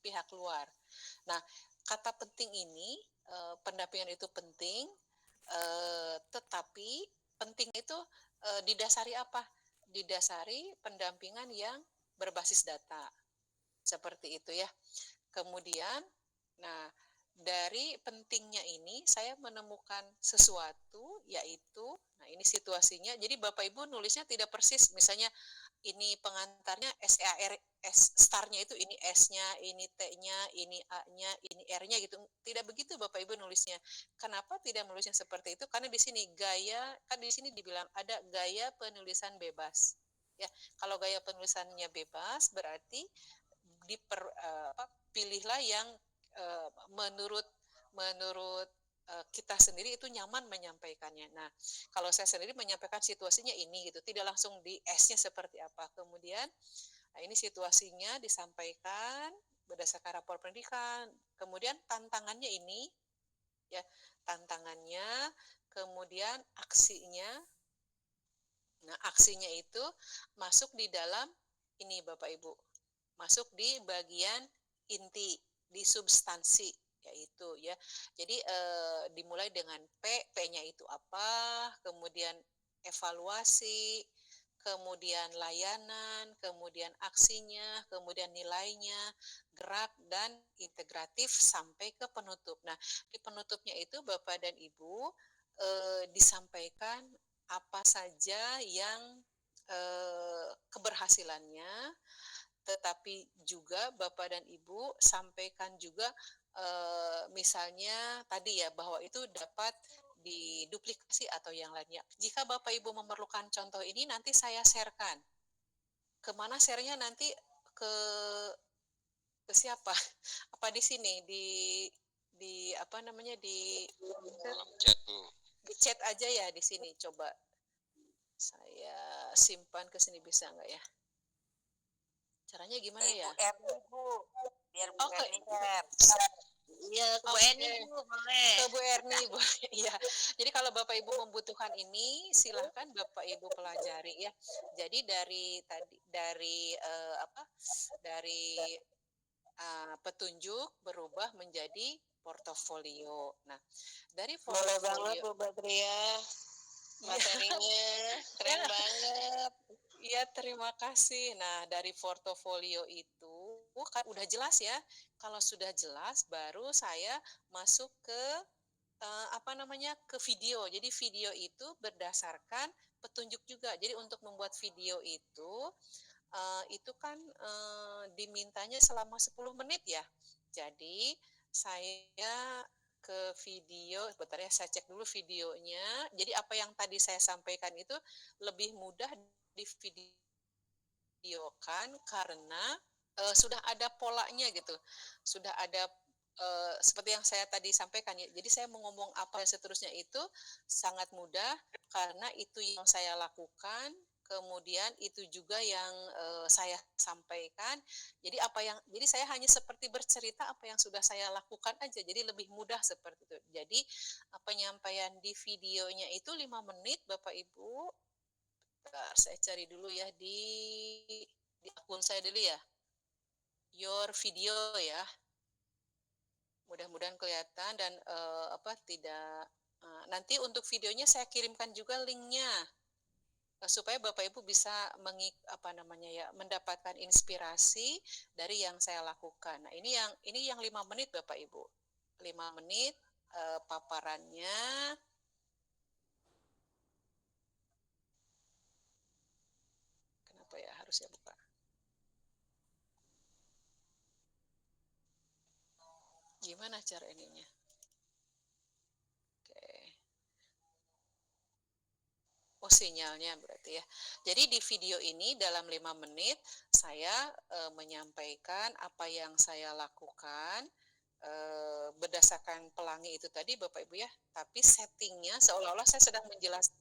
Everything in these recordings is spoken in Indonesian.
pihak luar. Nah, kata penting ini, pendampingan itu penting, tetapi penting itu didasari apa? Didasari pendampingan yang berbasis data. Seperti itu ya. Kemudian, nah dari pentingnya ini saya menemukan sesuatu yaitu, nah ini situasinya. Jadi Bapak Ibu nulisnya tidak persis, misalnya ini pengantarnya SAR, S startnya itu ini S-nya, ini T-nya, ini A-nya, ini R-nya gitu. Tidak begitu Bapak Ibu nulisnya. Kenapa tidak menulisnya seperti itu? Karena di sini gaya, kan di sini dibilang ada gaya penulisan bebas. Ya, kalau gaya penulisannya bebas berarti pilihlah yang menurut kita sendiri itu nyaman menyampaikannya. Nah, kalau saya sendiri menyampaikan situasinya ini gitu, tidak langsung di S-nya seperti apa. Kemudian, nah ini situasinya disampaikan berdasarkan rapor pendidikan. Kemudian tantangannya ini, ya tantangannya, kemudian aksinya. Nah, aksinya itu masuk di dalam ini Bapak Ibu, masuk di bagian inti, di substansi yaitu ya. Jadi dimulai dengan P, P-nya itu apa, kemudian evaluasi, kemudian layanan, kemudian aksinya, kemudian nilainya, gerak dan integratif sampai ke penutup. Nah, di penutupnya itu Bapak dan Ibu disampaikan apa saja yang keberhasilannya, tetapi juga Bapak dan Ibu sampaikan juga misalnya tadi ya bahwa itu dapat diduplikasi atau yang lainnya. Jika Bapak Ibu memerlukan contoh ini nanti saya sharekan. Kemana share-nya nanti ke ke siapa? Apa di sini di apa namanya di chat aja ya di sini. Coba saya simpan ke sini bisa nggak ya? Caranya gimana ya? Ibu Erni Bu, biar Bu Oke. Erni share. Iya, ke Bu Erni Bu, boleh. Ke Bu Erni, iya. Jadi kalau Bapak Ibu membutuhkan ini, silahkan Bapak Ibu pelajari ya. Jadi dari dari petunjuk berubah menjadi portofolio. Nah, dari Boleh banget portofolio. Bu Badria. Materinya keren banget. Iya, terima kasih. Nah, dari portofolio itu kan udah jelas ya. Kalau sudah jelas, baru saya masuk ke ke video. Jadi video itu berdasarkan petunjuk juga. Jadi untuk membuat video itu kan dimintanya selama 10 menit ya. Jadi saya ke video, bentar ya saya cek dulu videonya. Jadi apa yang tadi saya sampaikan itu lebih mudah divideokan karena sudah ada polanya gitu. Sudah ada seperti yang saya tadi sampaikan ya. Jadi saya mau ngomong apa dan seterusnya itu sangat mudah karena itu yang saya lakukan, kemudian itu juga yang saya sampaikan. Jadi saya hanya seperti bercerita apa yang sudah saya lakukan aja. Jadi lebih mudah seperti itu. Jadi penyampaian di videonya itu 5 menit Bapak Ibu. Bentar, saya cari dulu ya di akun saya dulu ya. Your video ya. Mudah-mudahan kelihatan dan tidak nanti untuk videonya saya kirimkan juga linknya supaya Bapak Ibu bisa mendapatkan inspirasi dari yang saya lakukan. Nah, ini yang 5 menit Bapak Ibu. 5 menit paparannya. Kenapa ya harus ya buka? Gimana cara ininya? Oke. Oh, sinyalnya berarti ya. Jadi di video ini dalam 5 menit saya menyampaikan apa yang saya lakukan berdasarkan pelangi itu tadi Bapak Ibu ya. Tapi settingnya seolah-olah saya sedang menjelaskan.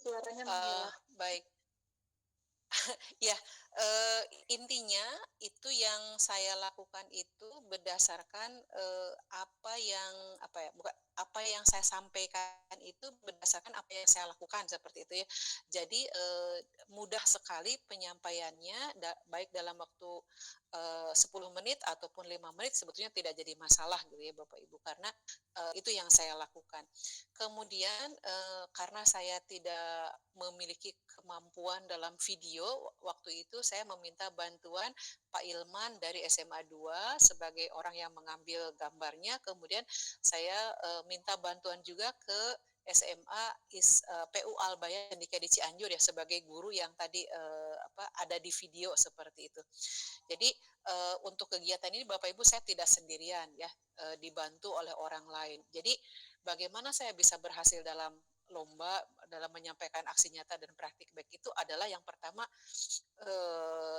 suaranya Ah, menghilang. baik. Ya, intinya itu yang saya lakukan itu berdasarkan, apa yang saya sampaikan itu berdasarkan apa yang saya lakukan, seperti itu ya. Jadi, mudah sekali penyampaiannya baik dalam waktu, 10 menit ataupun 5 menit sebetulnya tidak jadi masalah gitu ya Bapak Ibu, karena, itu yang saya lakukan. Kemudian, karena saya tidak memiliki kemampuan dalam video, waktu itu saya meminta bantuan Pak Ilman dari SMA 2 sebagai orang yang mengambil gambarnya, kemudian saya, minta bantuan juga ke SMA PU Albayan Candika di Cianjur ya, sebagai guru yang tadi, ada di video seperti itu. Jadi, untuk kegiatan ini Bapak Ibu saya tidak sendirian ya, dibantu oleh orang lain. Jadi, bagaimana saya bisa berhasil dalam lomba, dalam menyampaikan aksi nyata dan praktik baik itu adalah yang pertama,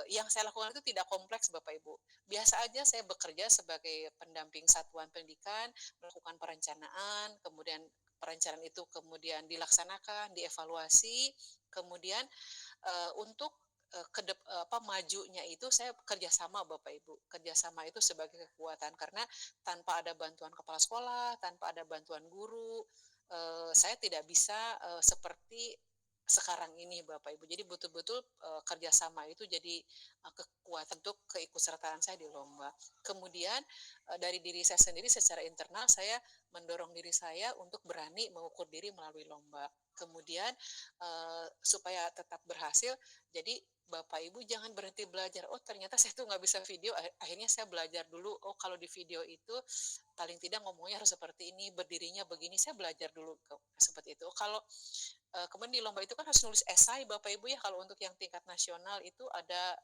yang saya lakukan itu tidak kompleks Bapak Ibu. Biasa aja saya bekerja sebagai pendamping satuan pendidikan, melakukan perencanaan, kemudian perencanaan itu kemudian dilaksanakan, dievaluasi, kemudian untuk majunya itu saya kerjasama Bapak Ibu. Kerjasama itu sebagai kekuatan karena tanpa ada bantuan kepala sekolah, tanpa ada bantuan guru, saya tidak bisa seperti sekarang ini Bapak Ibu. Jadi betul-betul kerjasama itu jadi kekuatan untuk keikutsertaan saya di lomba. Kemudian dari diri saya sendiri secara internal saya mendorong diri saya untuk berani mengukur diri melalui lomba. Kemudian supaya tetap berhasil, jadi Bapak Ibu jangan berhenti belajar. Oh ternyata saya tuh nggak bisa video. Akhirnya saya belajar dulu. Oh kalau di video itu paling tidak ngomongnya harus seperti ini, berdirinya begini. Saya belajar dulu seperti itu. Kalau kemudian di lomba itu kan harus nulis esai Bapak Ibu ya, kalau untuk yang tingkat nasional itu ada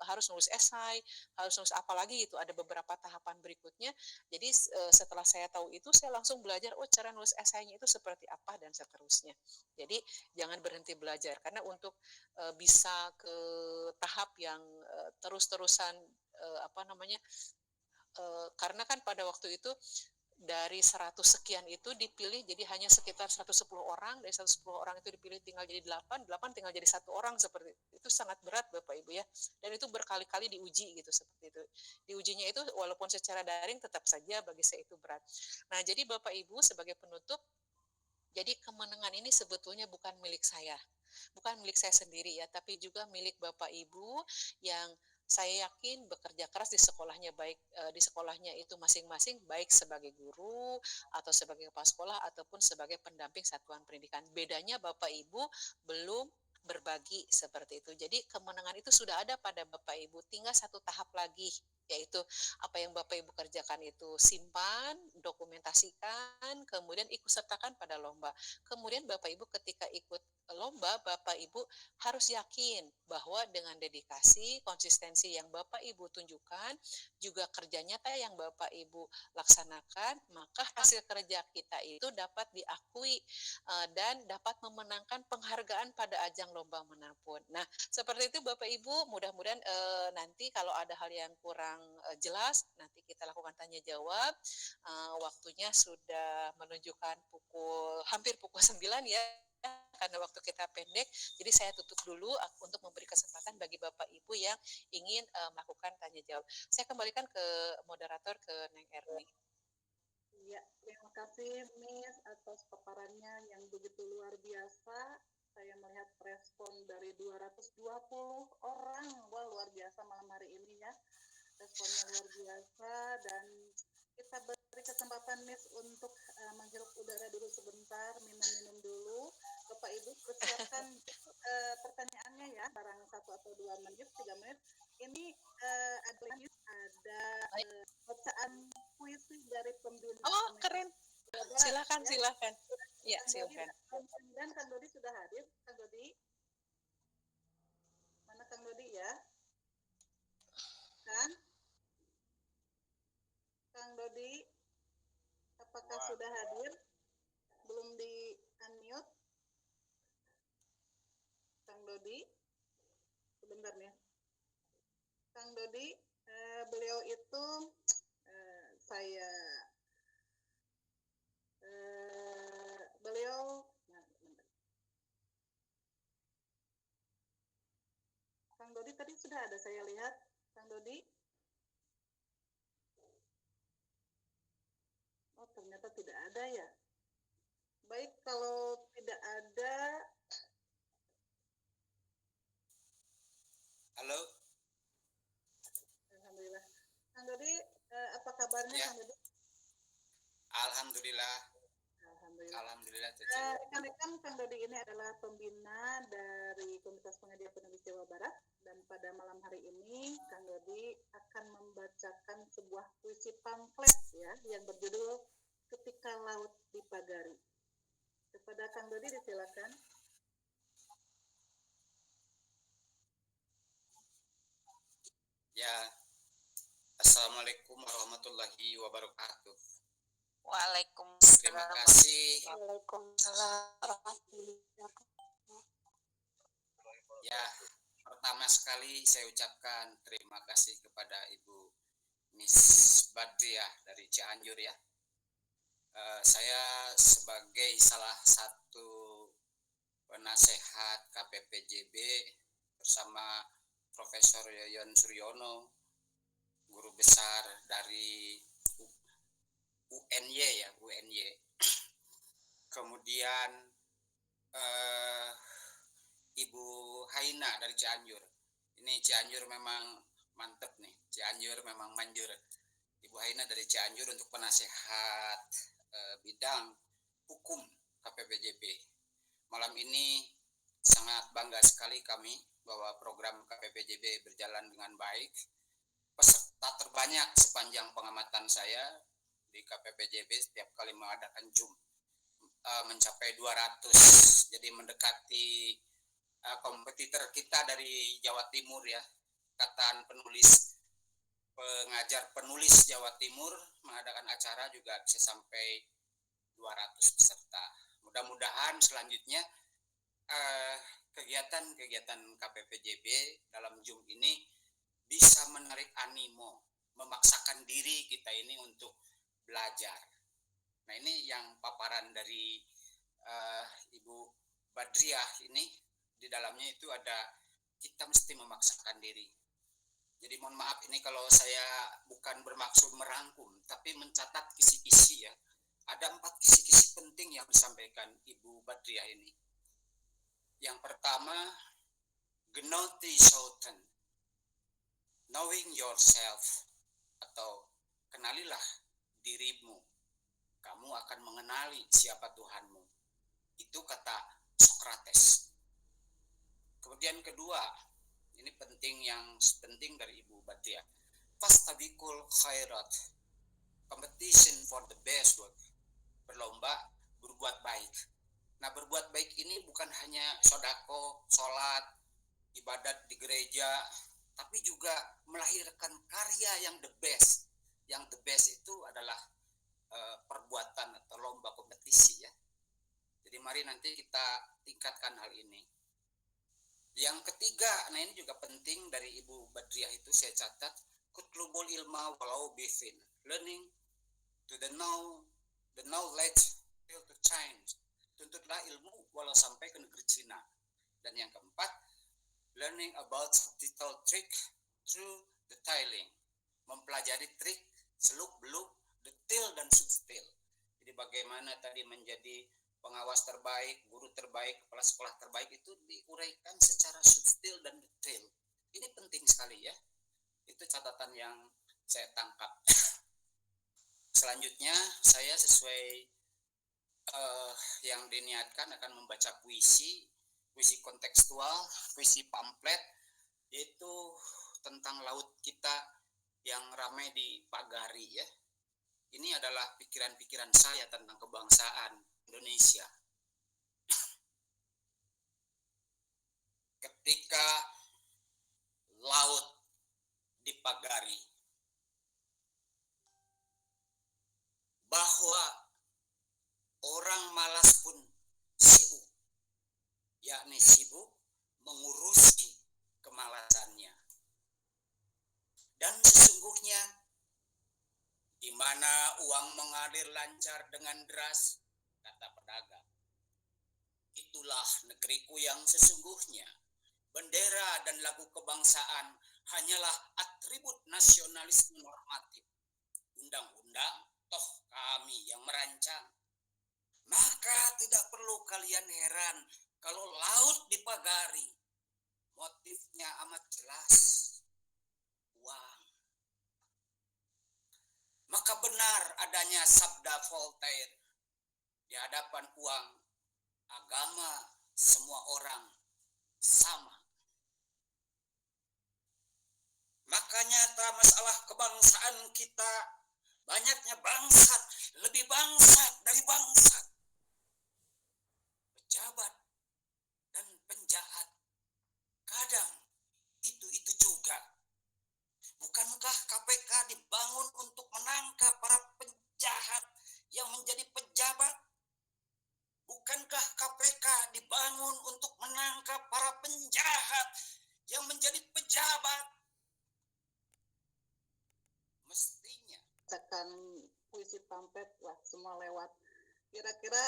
harus nulis esai, harus nulis apa lagi itu, ada beberapa tahapan berikutnya. Jadi setelah saya tahu itu saya langsung belajar, oh cara nulis esainya itu seperti apa dan seterusnya. Jadi jangan berhenti belajar karena untuk bisa ke tahap yang terus-terusan karena kan pada waktu itu dari 100 sekian itu dipilih jadi hanya sekitar 110 orang, dari 110 orang itu dipilih tinggal jadi 8, 8 tinggal jadi 1 orang, seperti itu sangat berat Bapak Ibu ya. Dan itu berkali-kali diuji gitu seperti itu. Diujinya itu walaupun secara daring tetap saja bagi saya itu berat. Nah, jadi Bapak Ibu sebagai penutup, jadi kemenangan ini sebetulnya bukan milik saya. Bukan milik saya sendiri ya, tapi juga milik Bapak Ibu yang saya yakin bekerja keras di sekolahnya, baik di sekolahnya itu masing-masing, baik sebagai guru atau sebagai kepala sekolah ataupun sebagai pendamping satuan pendidikan. Bedanya Bapak Ibu belum berbagi seperti itu. Jadi kemenangan itu sudah ada pada Bapak Ibu, tinggal satu tahap lagi, yaitu apa yang Bapak Ibu kerjakan itu simpan, dokumentasikan, kemudian ikut sertakan pada lomba. Kemudian Bapak Ibu ketika ikut lomba, Bapak Ibu harus yakin bahwa dengan dedikasi, konsistensi yang Bapak Ibu tunjukkan, juga kerja nyata yang Bapak Ibu laksanakan, maka hasil kerja kita itu dapat diakui dan dapat memenangkan penghargaan pada ajang lomba manapun. Nah, seperti itu Bapak Ibu, mudah-mudahan nanti kalau ada hal yang kurang jelas, nanti kita lakukan tanya jawab. Waktunya sudah menunjukkan hampir pukul 9 ya, karena waktu kita pendek, jadi saya tutup dulu untuk memberi kesempatan bagi Bapak Ibu yang ingin melakukan tanya jawab. Saya kembalikan ke moderator, ke Neng Erni. Ya, terima kasih Miss atas paparannya yang begitu luar biasa. Saya melihat respon dari 220 orang. Wah, luar biasa malam hari ini ya. Responnya luar biasa dan kita beri kesempatan Miss untuk menghirup udara dulu sebentar, minum-minum dulu. Bapak Ibu persiapkan pertanyaannya ya, barang 1 atau 2 menit, 3 menit. Ini ada bacaan puisi dari pembina Oh, Komite. keren. Silakan, Ya. silakan. Ya, Kang Dodi, silakan. dan Kang Dodi sudah hadir. Kang Dodi, mana Kang Dodi ya? Kan? Kang Dodi, apakah sudah hadir? Belum di unmute? Kang Dodi, sebentar nih. Kang Dodi, beliau itu saya beliau Dodi tadi sudah ada saya lihat, Kang Dodi. Oh, ternyata tidak ada ya. Baik, kalau tidak ada. Halo. Alhamdulillah. Kang Dodi, apa kabarnya Ya. Kang Dodi? Alhamdulillah. Alhamdulillah. Alhamdulillah. Rekan-rekan, Kang Dodi ini adalah pembina dari Komunitas Pengajar Penulis Jawa Barat, dan pada malam hari ini Kang Dodi akan membacakan sebuah puisi pamflet ya yang berjudul Ketika Laut Dipagari. Kepada Kang Dodi disilakan. Ya. Assalamualaikum warahmatullahi wabarakatuh. Waalaikumsalam. Terima kasih. Waalaikumsalam warahmatullahi wabarakatuh. Ya, pertama sekali saya ucapkan terima kasih kepada Ibu Miss Badriah dari Cianjur ya. Saya sebagai salah satu penasehat KPPJB bersama Profesor Yoyon Suryono, guru besar dari UNY ya, UNY. Kemudian Ibu Haina dari Cianjur. Ini Cianjur memang mantep nih, Cianjur memang manjur. Ibu Haina dari Cianjur untuk penasehat bidang hukum KPPJB. Malam ini sangat bangga sekali kami bahwa program KPPJB berjalan dengan baik. Peserta terbanyak sepanjang pengamatan saya di KPPJB setiap kali mengadakan Zoom mencapai 200. Jadi mendekati kompetitor kita dari Jawa Timur ya, Ikatan Pengajar Penulis Jawa Timur mengadakan acara juga bisa sampai 200 peserta. Mudah-mudahan selanjutnya kegiatan-kegiatan KPPJB dalam Zoom ini bisa menarik animo, memaksakan diri kita ini untuk belajar. Nah, ini yang paparan dari Ibu Badriah ini, di dalamnya itu ada kita mesti memaksakan diri. Jadi mohon maaf ini kalau saya bukan bermaksud merangkum, tapi mencatat kisi-kisi ya. Ada 4 kisi-kisi penting yang disampaikan Ibu Badriah ini. Yang pertama, Gnoti Sultan, knowing yourself, atau kenalilah dirimu. Kamu akan mengenali siapa Tuhanmu. Itu kata Sokrates. Kemudian kedua, ini penting dari Ibu Badriah. Fastabiqul khairat, competition for the best work. Berlomba berbuat baik. Nah, berbuat baik ini bukan hanya sodako, sholat, ibadat di gereja, tapi juga melahirkan karya yang the best. Yang the best itu adalah perbuatan atau lomba kompetisi ya. Jadi mari nanti kita tingkatkan hal ini. Yang ketiga, nah ini juga penting dari Ibu Badriah itu saya catat, kutlubul ilma walau bifin, learning to the knowledge till to change. Tuntutlah ilmu walau sampai ke negeri Cina. Dan yang keempat, learning about subtle trick through detailing, mempelajari trik seluk-beluk, detail dan subtil. Jadi bagaimana tadi menjadi pengawas terbaik, guru terbaik, kepala sekolah terbaik itu diuraikan secara subtil dan detail. Ini penting sekali ya. Itu catatan yang saya tangkap. Selanjutnya saya sesuai yang diniatkan akan membaca puisi kontekstual, puisi pamflet, yaitu tentang laut kita yang ramai dipagari ya. Ini adalah pikiran-pikiran saya tentang kebangsaan Indonesia. Ketika laut dipagari, bahwa orang malas pun sibuk, yakni sibuk mengurusi kemalasannya. Dan sesungguhnya di mana uang mengalir lancar dengan deras, kata pedagang, itulah negeriku yang sesungguhnya, bendera dan lagu kebangsaan hanyalah atribut nasionalisme normatif. Undang-undang toh kami yang merancang. Maka tidak perlu kalian heran kalau laut dipagari. Motifnya amat jelas. Uang. Maka benar adanya sabda Voltaire. Di hadapan uang, agama, semua orang sama. Maka nyata masalah kebangsaan kita, banyaknya bangsat, lebih bangsat dari bangsat. Pejabat dan penjahat, kadang itu juga. Bukankah KPK dibangun untuk menangkap para penjahat yang menjadi pejabat? Bukankah KPK dibangun untuk menangkap para penjahat yang menjadi pejabat? Mestinya. Bacakan puisi pamflet, wah semua lewat. Kira-kira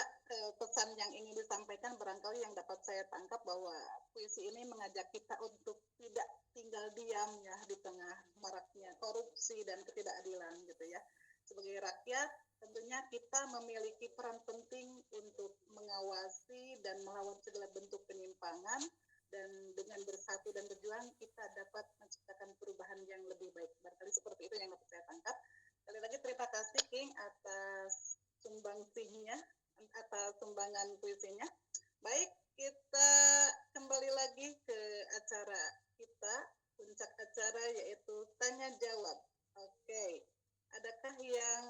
pesan yang ingin disampaikan barangkali yang dapat saya tangkap bahwa puisi ini mengajak kita untuk tidak tinggal diam ya di tengah maraknya korupsi dan ketidakadilan gitu ya. Sebagai rakyat tentunya kita memiliki peran penting untuk mengawasi dan melawan segala bentuk penyimpangan, dan dengan bersatu dan berjuang kita dapat menciptakan perubahan yang lebih baik. Barangkali seperti itu yang dapat saya tangkap. Sekali lagi terima kasih King atas sumbangsinya, atas sumbangan puisinya. Baik, kita kembali lagi ke acara kita, puncak acara yaitu tanya jawab. Oke, adakah yang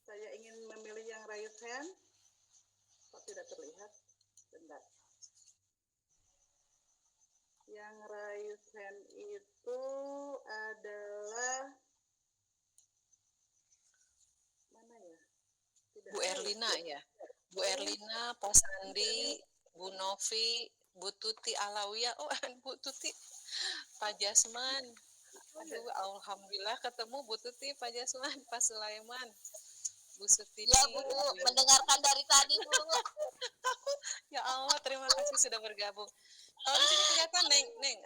saya ingin memilih yang raise hand? Kok tidak terlihat? Bentar. Yang raise hand itu adalah mana ya? Tidak Bu Erlina ya. Bu Erlina, Pak Sandi, Bu Novi, Bu Tuti Alawiyah. Oh, Bu Tuti, Pak Jasman. Aduh, alhamdulillah ketemu Bu Tuti, Pak Jasman, Pak Sulaiman, Bu Sutini. Ya Bu, mendengarkan dari tadi Bu. Ya Allah, terima kasih sudah bergabung. Kalau di sini kelihatan Neng,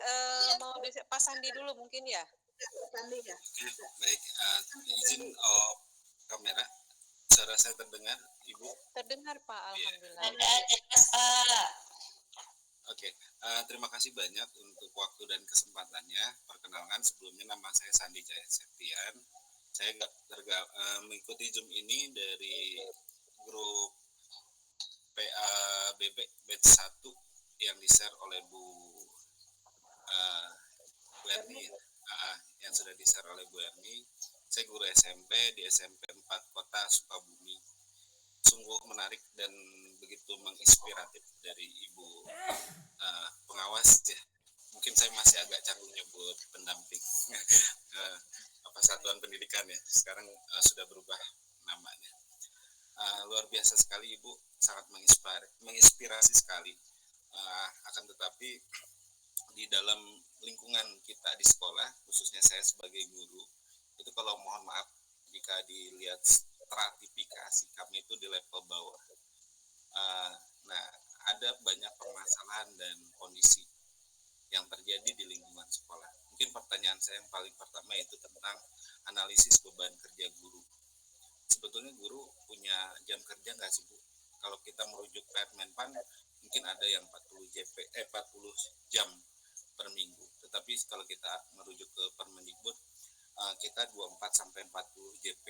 mau Pak Sandi dulu mungkin ya. Sandi ya. Oke, baik. Izin kamera. Suara saya terdengar, Ibu? Terdengar Pak, alhamdulillah. Oke, terima kasih banyak untuk waktu dan kesempatannya. Perkenalkan, sebelumnya nama saya Sandi Cahaya Septian. Saya mengikuti Zoom ini dari grup PABB batch 1 yang di-share oleh Bu Erni, yang sudah di-share oleh Bu Erni. Saya guru SMP di SMP 4 Kota Sukabumi. Sungguh menarik dan begitu menginspiratif dari Ibu pengawas ya. Mungkin saya masih agak canggung nyebut pendamping satuan pendidikan ya. Sekarang sudah berubah namanya. Luar biasa sekali Ibu, sangat menginspirasi sekali. Akan tetapi di dalam lingkungan kita di sekolah, khususnya saya sebagai guru, itu kalau mohon maaf jika dilihat stratifikasi kami itu di level bawah. Nah, ada banyak permasalahan dan kondisi yang terjadi di lingkungan sekolah. Mungkin pertanyaan saya yang paling pertama itu tentang analisis beban kerja guru. Sebetulnya guru punya jam kerja nggak sih Bu? Kalau kita merujuk Permenpan, mungkin ada yang 40 jam per minggu. Tetapi kalau kita merujuk ke Permendikbud, kita 24-40 JP.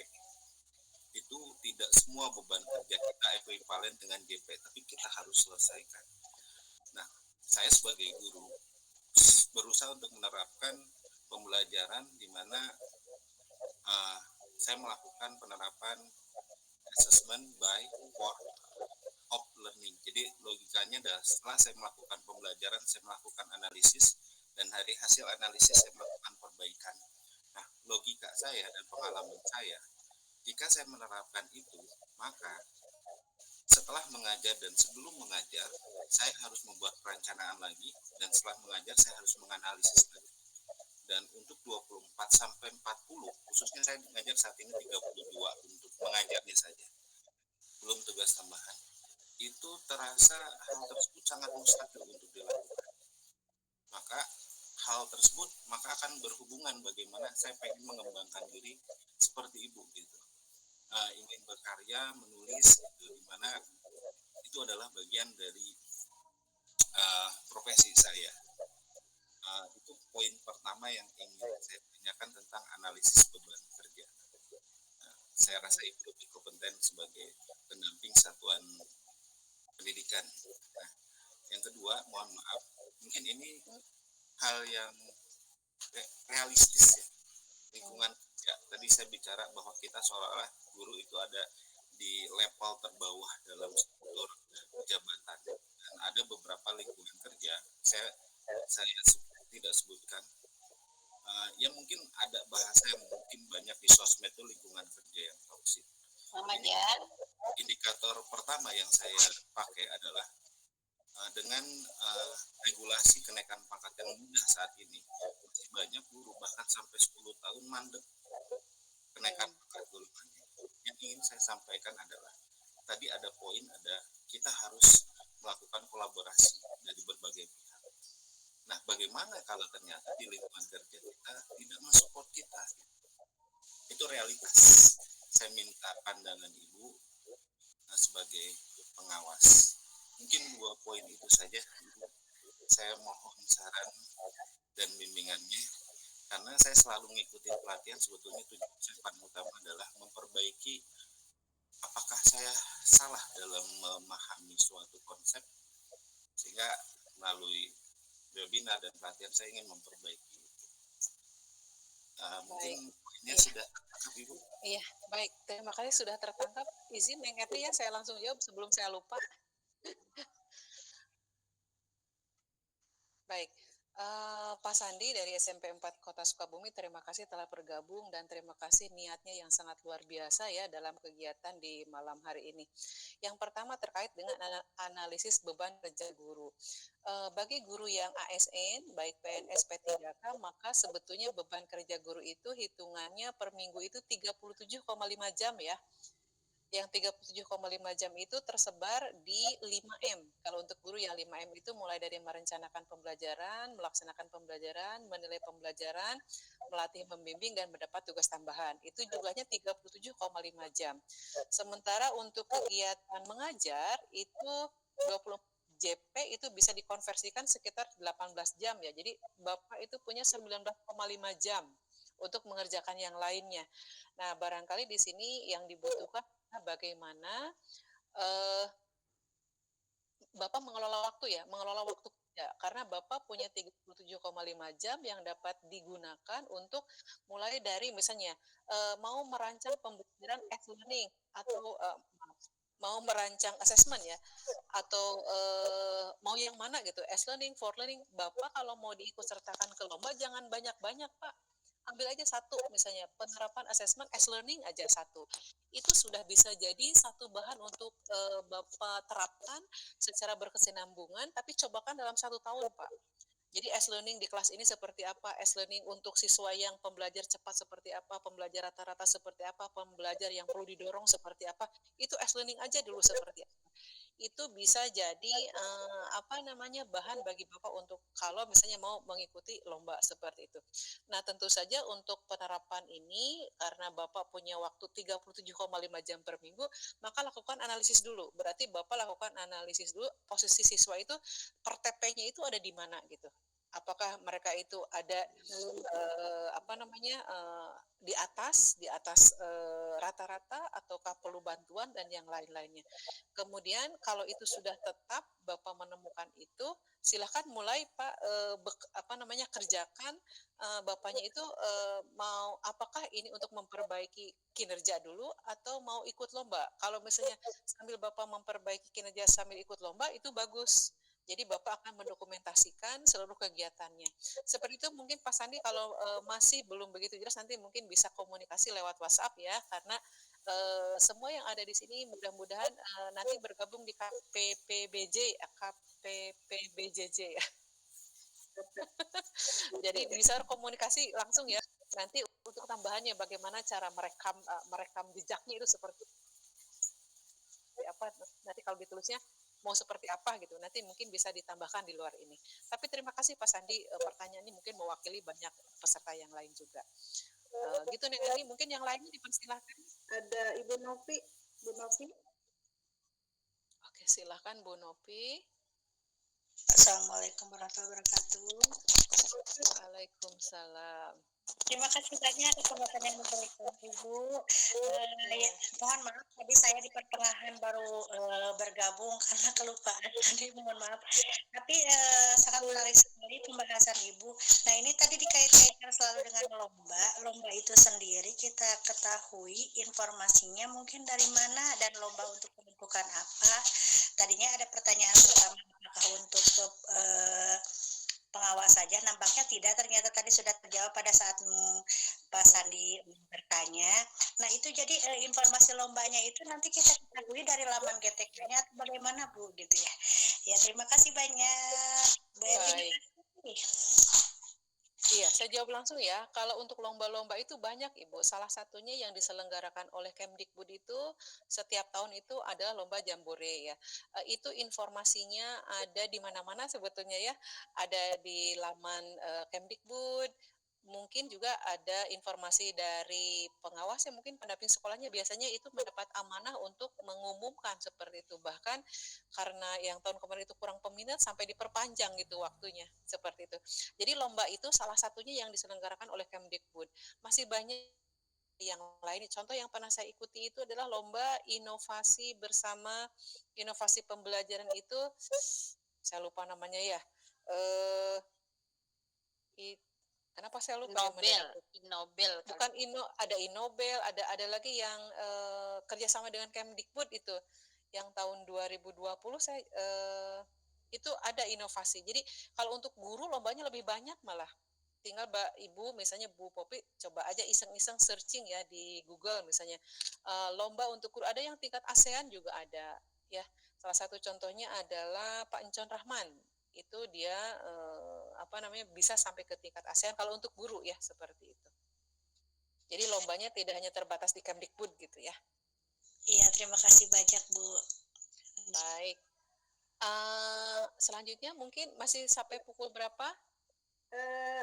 Itu tidak semua beban kerja kita ekuivalen dengan JP, tapi kita harus selesaikan. Nah, saya sebagai guru berusaha untuk menerapkan pembelajaran di mana saya melakukan penerapan assessment by work of learning. Jadi logikanya adalah setelah saya melakukan pembelajaran, saya melakukan analisis, dan dari hasil analisis saya melakukan perbaikan. Nah, logika saya dan pengalaman saya, jika saya menerapkan itu, maka setelah mengajar dan sebelum mengajar, saya harus membuat perencanaan lagi, dan setelah mengajar saya harus menganalisis lagi. Dan untuk 24-40 khususnya saya ngajar saat ini 32 untuk mengajarnya saja, belum tugas tambahan. Itu terasa hal tersebut sangat mustahil untuk dilakukan. Maka hal tersebut akan berhubungan bagaimana saya pengen mengembangkan diri seperti ibu gitu. Ingin berkarya, menulis gitu, di mana itu adalah bagian dari profesi saya. Itu poin pertama yang ingin saya tanyakan tentang analisis beban kerja. Saya rasa ibu lebih kompeten sebagai pendamping satuan pendidikan. Nah, yang kedua, mohon maaf, mungkin ini hal yang realistis ya, lingkungan kerja. Tadi saya bicara bahwa kita seolah-olah guru itu ada di level terbawah dalam struktur jabatan, dan ada beberapa lingkungan kerja saya tidak sebutkan, yang mungkin ada bahasa yang mungkin banyak di sosmed itu lingkungan kerja yang toksik. Namanya Indikator pertama yang saya pakai adalah dengan regulasi kenaikan pangkat yang mudah saat ini, masih banyak guru bahkan sampai 10 tahun mandek kenaikan pangkat golongannya. Yang ingin saya sampaikan adalah tadi ada poin, kita harus melakukan kolaborasi dari berbagai pihak. Nah, bagaimana kalau ternyata di lingkungan kerja kita tidak mensupport kita? Itu realitas. Saya minta pandangan ibu sebagai pengawas. Mungkin 2 poin itu saja. Saya mohon saran dan bimbingannya, karena saya selalu mengikuti pelatihan. Sebetulnya tujuan utama adalah memperbaiki apakah saya salah dalam memahami suatu konsep, sehingga melalui webinar dan pelatihan saya ingin memperbaiki. Mungkin poinnya sudah tertangkap ibu. Iya, baik. Terima kasih sudah tertangkap. Izin Neng Eti ya, saya langsung jawab sebelum saya lupa. Baik, Pak Sandi dari SMP 4 Kota Sukabumi, terima kasih telah bergabung dan terima kasih niatnya yang sangat luar biasa ya dalam kegiatan di malam hari ini. Yang pertama terkait dengan analisis beban kerja guru. Bagi guru yang ASN, baik PNS, P3K, maka sebetulnya beban kerja guru itu hitungannya per minggu itu 37,5 jam ya. Yang 37,5 jam itu tersebar di 5M. Kalau untuk guru yang 5M itu mulai dari merencanakan pembelajaran, melaksanakan pembelajaran, menilai pembelajaran, melatih membimbing, dan mendapat tugas tambahan. Itu jumlahnya 37,5 jam. Sementara untuk kegiatan mengajar itu 20 JP itu bisa dikonversikan sekitar 18 jam ya. Jadi Bapak itu punya 19,5 jam untuk mengerjakan yang lainnya. Nah, barangkali di sini yang dibutuhkan bagaimana Bapak mengelola waktu ya, mengelola waktu kerja. Karena Bapak punya 37,5 jam yang dapat digunakan untuk mulai dari misalnya mau merancang pembelajaran e-learning atau mau merancang assessment ya, atau mau yang mana gitu, e-learning, for learning. Bapak kalau mau diikut sertakan ke lomba jangan banyak-banyak Pak. Ambil aja satu, misalnya penerapan asesmen e-learning aja satu. Itu sudah bisa jadi satu bahan untuk Bapak terapkan secara berkesinambungan, tapi cobakan dalam 1 tahun Pak. Jadi e-learning di kelas ini seperti apa, e-learning untuk siswa yang pembelajar cepat seperti apa, pembelajar rata-rata seperti apa, pembelajar yang perlu didorong seperti apa, itu e-learning aja dulu seperti apa. Itu bisa jadi bahan bagi Bapak untuk kalau misalnya mau mengikuti lomba seperti itu. Nah, tentu saja untuk penerapan ini karena Bapak punya waktu 37,5 jam per minggu, maka lakukan analisis dulu. Berarti Bapak lakukan analisis dulu posisi siswa itu per TP-nya itu ada di mana gitu. Apakah mereka itu ada di atas rata-rata ataukah perlu bantuan dan yang lain-lainnya. Kemudian kalau itu sudah tetap Bapak menemukan itu, silakan mulai Pak kerjakan Bapaknya itu mau apakah ini untuk memperbaiki kinerja dulu atau mau ikut lomba. Kalau misalnya sambil Bapak memperbaiki kinerja sambil ikut lomba itu bagus. Jadi Bapak akan mendokumentasikan seluruh kegiatannya. Seperti itu mungkin Pak Sandi kalau masih belum begitu jelas nanti mungkin bisa komunikasi lewat WhatsApp ya, karena semua yang ada di sini mudah-mudahan nanti bergabung di KPPBJJ ya. Jadi bisa komunikasi langsung ya. Nanti untuk untuk tambahannya bagaimana cara merekam jejaknya itu seperti apa, nanti kalau ditulisnya mau seperti apa gitu, nanti mungkin bisa ditambahkan di luar ini. Tapi terima kasih Pak Sandi, pertanyaan ini mungkin mewakili banyak peserta yang lain juga. Gitu Neng Eli, mungkin yang lainnya dipersilahkan. Ada Ibu Novi. Bu Novi. Oke, silahkan Bu Novi. Assalamualaikum warahmatullahi wabarakatuh. Waalaikumsalam. Terima kasih banyak kesempatan yang diberikan Ibu. Ya, mohon maaf tadi saya di pertengahan baru bergabung karena kelupaan tadi, mohon maaf. Tapi sangat menarik sekali pembahasan Ibu. Nah ini tadi dikait-kaitkan selalu dengan lomba. Lomba itu sendiri kita ketahui informasinya mungkin dari mana dan lomba untuk menentukan apa. Tadinya ada pertanyaan pertama apakah untuk pengawas saja, nampaknya tidak, ternyata tadi sudah terjawab pada saat Pak Sandi bertanya. Nah itu jadi informasi lombanya itu nanti kita ketahui dari laman GTK-nya atau bagaimana Bu gitu ya. Ya terima kasih banyak. Baik. Iya, saya jawab langsung ya. Kalau untuk lomba-lomba itu banyak Ibu. Salah satunya yang diselenggarakan oleh Kemdikbud itu setiap tahun itu ada lomba jambore ya. Itu informasinya ada di mana-mana sebetulnya ya. Ada di laman Kemdikbud. Mungkin juga ada informasi dari pengawas yang mungkin pendamping sekolahnya biasanya itu mendapat amanah untuk mengumumkan seperti itu. Bahkan karena yang tahun kemarin itu kurang peminat sampai diperpanjang gitu waktunya seperti itu. Jadi lomba itu salah satunya yang diselenggarakan oleh Kemdikbud. Masih banyak yang lain. Contoh yang pernah saya ikuti itu adalah lomba inovasi bersama inovasi pembelajaran itu, saya lupa namanya ya. Kenapa saya lupa? Innobel. Bukan ada Innobel, ada lagi yang kerjasama dengan Kemdikbud itu, yang tahun 2020 saya itu ada inovasi. Jadi kalau untuk guru lombanya lebih banyak malah. Tinggal Ibu misalnya Bu Popi coba aja iseng-iseng searching ya di Google misalnya. Lomba untuk guru ada yang tingkat ASEAN juga ada ya. Salah satu contohnya adalah Pak Encon Rahman. Itu dia bisa sampai ke tingkat ASEAN kalau untuk guru ya seperti itu. Jadi lombanya tidak hanya terbatas di Kemdikbud gitu ya. Iya, terima kasih banyak Bu. Baik. Selanjutnya mungkin masih sampai pukul berapa?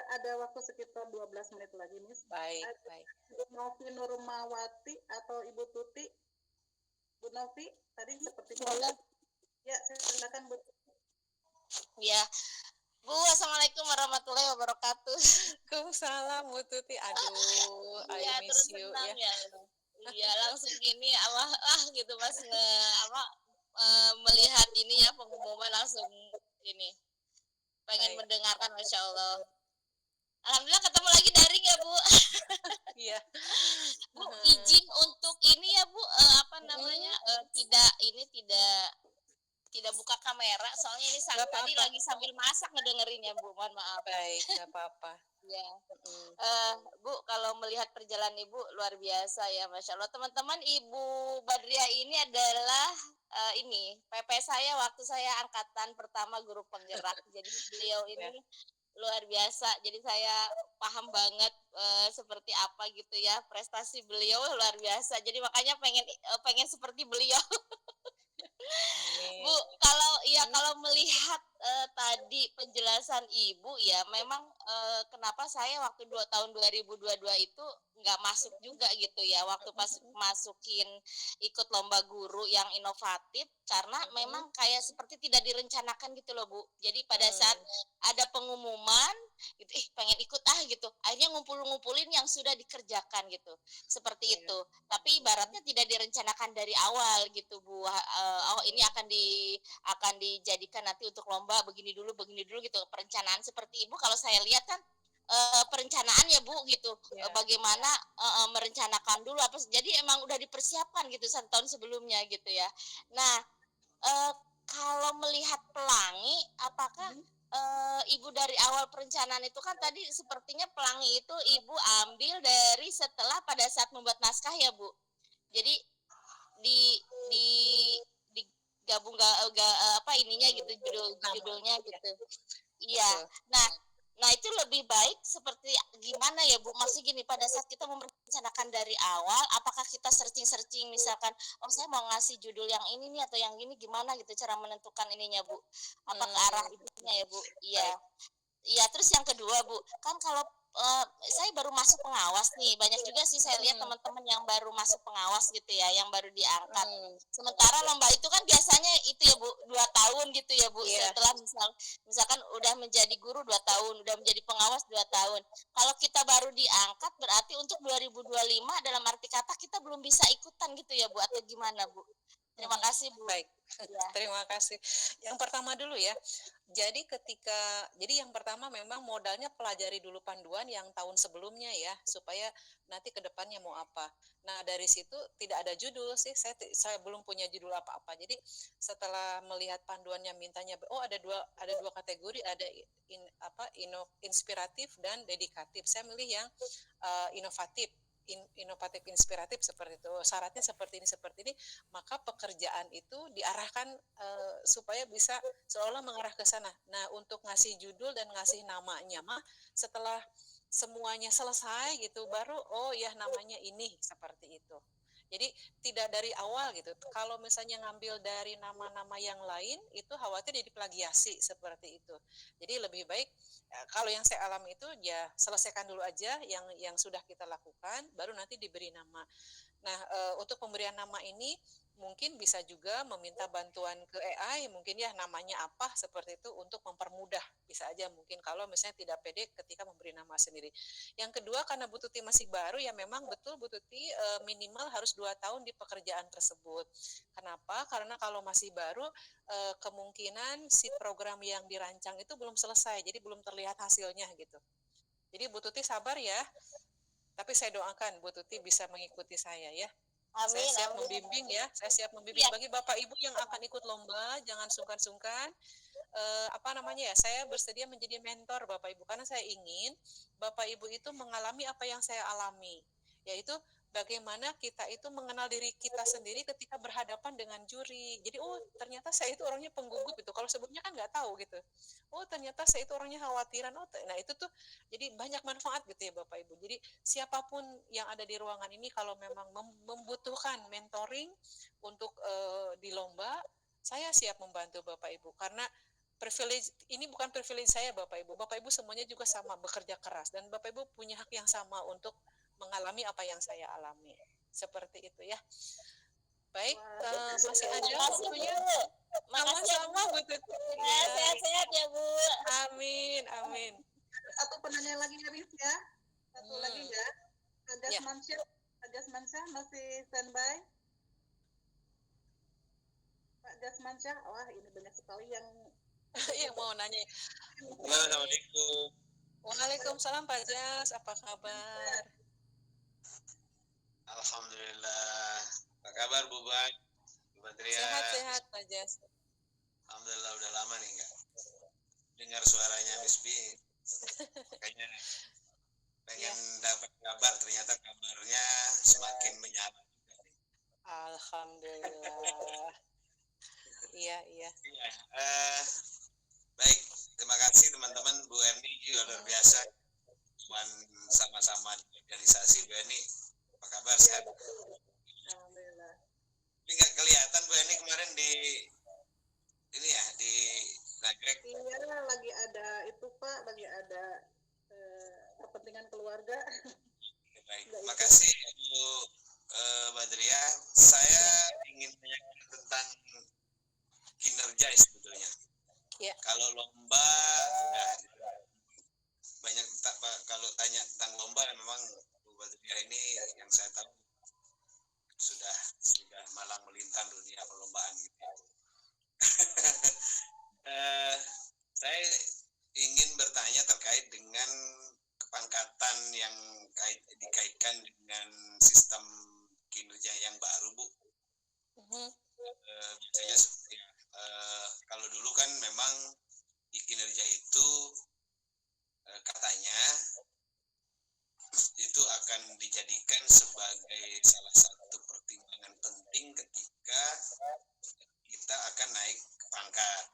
Ada waktu sekitar 12 menit lagi, Miss. Baik. Bu Novi Nurmawati atau Ibu Tuti? Bu Novi, tadi seperti Boleh. Ya, silakan Bu. Ya. Bu, assalamualaikum warahmatullahi wabarakatuh. Waalaikumsalam Bu Tuti. Aduh, I miss you ya. Iya, langsung ini gitu pas melihat ini ya pengumuman langsung ini. Pengen mendengarkan, Masya Allah. Alhamdulillah ketemu lagi daring ya Bu. Iya. Bu, izin untuk ini ya Bu, tidak buka kamera, soalnya ini tadi lagi sambil masak ngedengerinnya Bu, mohon maaf. Baik, nggak apa-apa. Ya, Bu, kalau melihat perjalanan Ibu luar biasa ya, Masya Allah. Teman-teman, Ibu Badriah ini adalah PP saya waktu saya angkatan pertama guru penggerak. Jadi beliau ini luar biasa. Jadi saya paham banget seperti apa gitu ya prestasi beliau luar biasa. Jadi makanya pengen seperti beliau. Bu, kalau melihat tadi penjelasan Ibu ya, memang kenapa saya waktu tahun 2022 itu nggak masuk juga gitu ya, waktu pas masukin ikut lomba guru yang inovatif, karena memang kayak seperti tidak direncanakan gitu loh Bu. Jadi pada saat ada pengumuman gitu, pengen ikut gitu, akhirnya ngumpulin yang sudah dikerjakan gitu, seperti itu. Tapi ibaratnya tidak direncanakan dari awal gitu Bu. Ini akan dijadikan nanti untuk lomba begini dulu gitu. Perencanaan seperti Ibu kalau saya lihat kan perencanaan ya Bu gitu. Bagaimana merencanakan dulu apa, jadi emang udah dipersiapkan gitu 1 tahun sebelumnya gitu ya. Nah, kalau melihat pelangi, apakah Ibu dari awal perencanaan itu kan tadi sepertinya pelangi itu Ibu ambil dari setelah pada saat membuat naskah ya Bu. Jadi digabung ininya gitu, judulnya gitu. Iya. Nah, Nah, itu lebih baik seperti gimana ya Bu? Maksudnya gini, pada saat kita merencanakan dari awal, apakah kita searching-searching misalkan, oh saya mau ngasih judul yang ini nih atau yang ini gimana gitu cara menentukan ininya Bu? Apa ke arah itunya ya Bu? Iya. Baik. Iya, terus yang kedua Bu, kan kalau saya baru masuk pengawas nih, banyak juga sih saya lihat teman-teman yang baru masuk pengawas gitu ya, yang baru diangkat. Sementara lomba itu kan biasanya itu ya Bu, 2 tahun gitu ya Bu, Iya. setelah misalkan udah menjadi guru 2 tahun, udah menjadi pengawas 2 tahun. Kalau kita baru diangkat berarti untuk 2025 dalam arti kata kita belum bisa ikutan gitu ya Bu, atau gimana Bu? Terima kasih Bu. Baik, Ya. terima kasih. Yang pertama dulu ya, jadi yang pertama memang modalnya pelajari dulu panduan yang tahun sebelumnya ya, supaya nanti ke depannya mau apa. Nah dari situ tidak ada judul sih, saya belum punya judul apa-apa. Jadi setelah melihat panduannya mintanya, oh ada dua kategori, ada inspiratif dan dedikatif. Saya milih yang inovatif. Inovatif inspiratif seperti itu, syaratnya seperti ini, maka pekerjaan itu diarahkan supaya bisa seolah mengarah ke sana. Nah, untuk ngasih judul dan ngasih namanya mah setelah semuanya selesai gitu baru oh ya namanya ini seperti itu. Jadi tidak dari awal gitu. Kalau misalnya ngambil dari nama-nama yang lain itu khawatir jadi plagiasi seperti itu. Jadi lebih baik kalau yang saya alami itu ya selesaikan dulu aja yang sudah kita lakukan baru nanti diberi nama. Nah, untuk pemberian nama ini mungkin bisa juga meminta bantuan ke AI, mungkin ya namanya apa seperti itu untuk mempermudah. Bisa aja mungkin kalau misalnya tidak pede ketika memberi nama sendiri. Yang kedua karena Bu Tuti masih baru ya memang betul Bu Tuti minimal harus 2 tahun di pekerjaan tersebut. Kenapa? Karena kalau masih baru kemungkinan si program yang dirancang itu belum selesai, jadi belum terlihat hasilnya gitu. Jadi Bu Tuti sabar ya. Tapi saya doakan Bu Tuti bisa mengikuti saya ya. Amin, Saya siap amin. membimbing ya. Saya siap membimbing. Iya. Bagi Bapak Ibu yang akan ikut lomba, jangan sungkan-sungkan. Saya bersedia menjadi mentor Bapak Ibu karena saya ingin Bapak Ibu itu mengalami apa yang saya alami, yaitu bagaimana kita itu mengenal diri kita sendiri ketika berhadapan dengan juri. Jadi ternyata saya itu orangnya penggugup itu. Kalau sebelumnya kan nggak tahu gitu. Ternyata saya itu orangnya khawatiran. Nah itu tuh jadi banyak manfaat gitu ya Bapak Ibu. Jadi siapapun yang ada di ruangan ini kalau memang membutuhkan mentoring untuk di lomba, saya siap membantu Bapak Ibu karena privilege ini bukan privilege saya Bapak Ibu. Bapak Ibu semuanya juga sama bekerja keras dan Bapak Ibu punya hak yang sama untuk mengalami apa yang saya alami. Seperti itu ya. Baik, masih ada waktunya. Sama-sama Bu Tuti. Ya, sehat-sehat ya Bu. Amin, amin. Satu penanya lagi ya, Miss ya. Satu lagi ya. Ya. Pak Gasmansyah masih standby? Pak Gasmansyah, wah ini banyak sekali yang mau nanya. Assalamualaikum. Waalaikumsalam Pak Jas, apa kabar? Alhamdulillah. Apa kabar Bu Ban? Bu Badria? Sehat-sehat Pak Jas. Alhamdulillah udah lama nih enggak dengar suaranya Miss B. Kayaknya pengen dapat kabar, ternyata kabarnya semakin menyala. Alhamdulillah. Iya. Baik, terima kasih teman-teman. Bu Erni juga luar biasa. Cuman sama-sama di organisasi. Bu Erni, apa kabar? Sehat? Alhamdulillah. Tapi nggak kelihatan Bu Erni kemarin di Nagrek. Iya, lagi ada itu Pak, lagi ada kepentingan keluarga. Baik, makasih Bu Badria. Saya ingin menanyakan tentang kinerja sebetulnya. Ya. Kalau lomba banyak kalau tanya tentang lomba memang Bu Badria ini yang saya tahu sudah malang melintang dunia perlombaan gitu. Saya ingin bertanya terkait dengan kepangkatan yang dikaitkan dengan sistem kinerja yang baru Bu. Biasanya kalau dulu kan memang di kinerja itu katanya itu akan dijadikan sebagai salah satu pertimbangan penting ketika kita akan naik pangkat.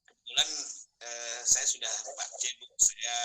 Kebetulan saya sudah 4C Bu, saya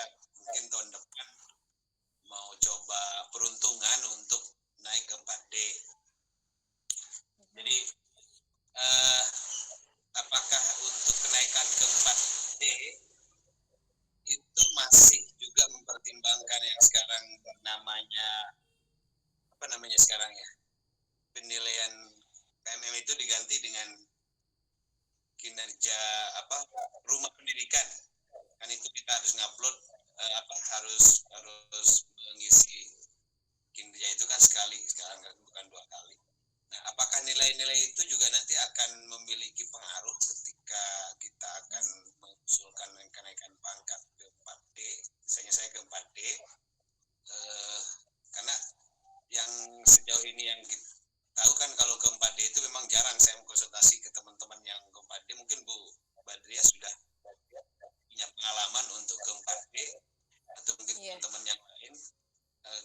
Iya. teman-teman yang lain.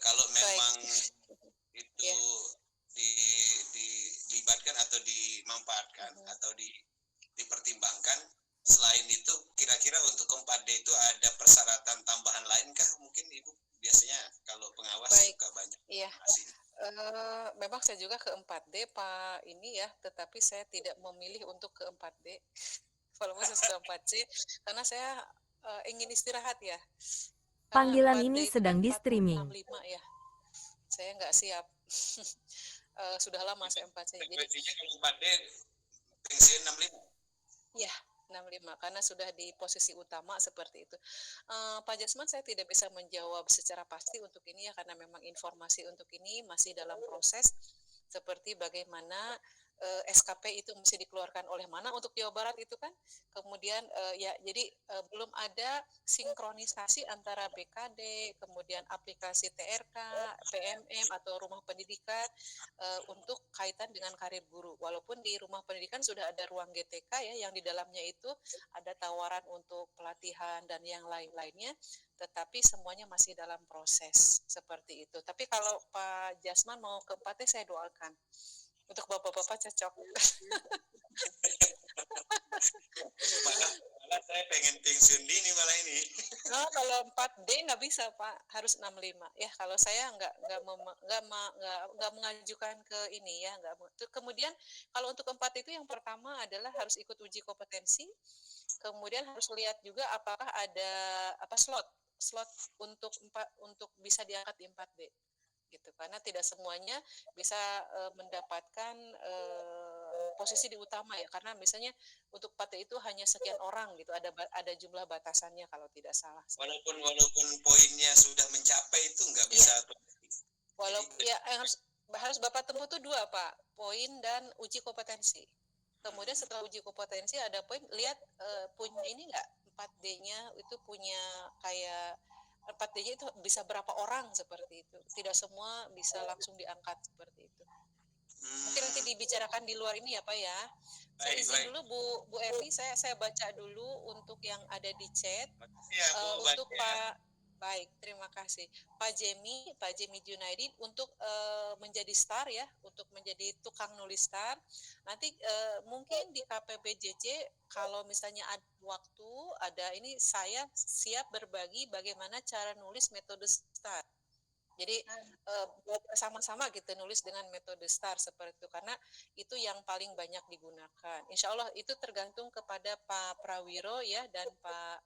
Kalau Baik. memang itu Iya. dilibatkan atau dimanfaatkan Mhm. atau dipertimbangkan. Selain itu, kira-kira untuk 4D itu ada persyaratan tambahan lain kah? Mungkin Ibu biasanya kalau pengawas Baik. suka banyak Iya. informasi. Memang saya juga ke 4D Pak ini ya, tetapi saya tidak memilih untuk ke 4D. Walaupun saya sudah 4C, karena saya ingin istirahat ya. Karena Panggilan 4D ini itu kan sedang di streaming. 4065 ya. Saya nggak siap. Sudah lama saya 4C. Jadi Frekuensinya kalau 4D pensiun 65. ya 65 karena sudah di posisi utama seperti itu. Pak Jasman, saya tidak bisa menjawab secara pasti untuk ini ya, karena memang informasi untuk ini masih dalam proses seperti bagaimana SKP itu mesti dikeluarkan oleh mana untuk Jawa Barat itu kan. Kemudian ya jadi belum ada sinkronisasi antara BKD, kemudian aplikasi TRK, PMM atau rumah pendidikan untuk kaitan dengan karir guru. Walaupun di rumah pendidikan sudah ada ruang GTK ya, yang di dalamnya itu ada tawaran untuk pelatihan dan yang lain-lainnya, tetapi semuanya masih dalam proses seperti itu. Tapi kalau Pak Jasman mau ke 4D, saya doakan. Untuk bapak-bapak cocok. Malah saya pengen pensiun dini malah ini. Nah, kalau 4D nggak bisa Pak, harus 65 ya. Kalau saya nggak mengajukan ke ini ya, nggak. Kemudian kalau untuk 4 itu yang pertama adalah harus ikut uji kompetensi. Kemudian harus lihat juga apakah ada slot untuk bisa diangkat di 4D. Gitu, karena tidak semuanya bisa mendapatkan posisi di utama ya, karena misalnya untuk 4D itu hanya sekian orang gitu, ada jumlah batasannya kalau tidak salah. Walaupun poinnya sudah mencapai itu nggak bisa. Walaupun ya harus Bapak tempuh tuh 2 Pak, poin dan uji kompetensi. Kemudian setelah uji kompetensi ada poin, lihat punya ini nggak 4D-nya itu punya kayak 4D-nya itu bisa berapa orang seperti itu. Tidak semua bisa langsung diangkat seperti itu. Mungkin nanti dibicarakan di luar ini ya Pak ya. Saya izin dulu Bu Evi, saya baca dulu untuk yang ada di chat. Ya, Bu, untuk baca. Pak, baik, terima kasih. Pak Jemi Junaidi untuk menjadi star ya, untuk menjadi tukang nulis star. Nanti mungkin di KPBJJ kalau misalnya ada waktu, ada ini saya siap berbagi bagaimana cara nulis metode star. Jadi bersama-sama gitu nulis dengan metode STAR seperti itu, karena itu yang paling banyak digunakan. Insya Allah itu tergantung kepada Pak Prawiro ya, dan Pak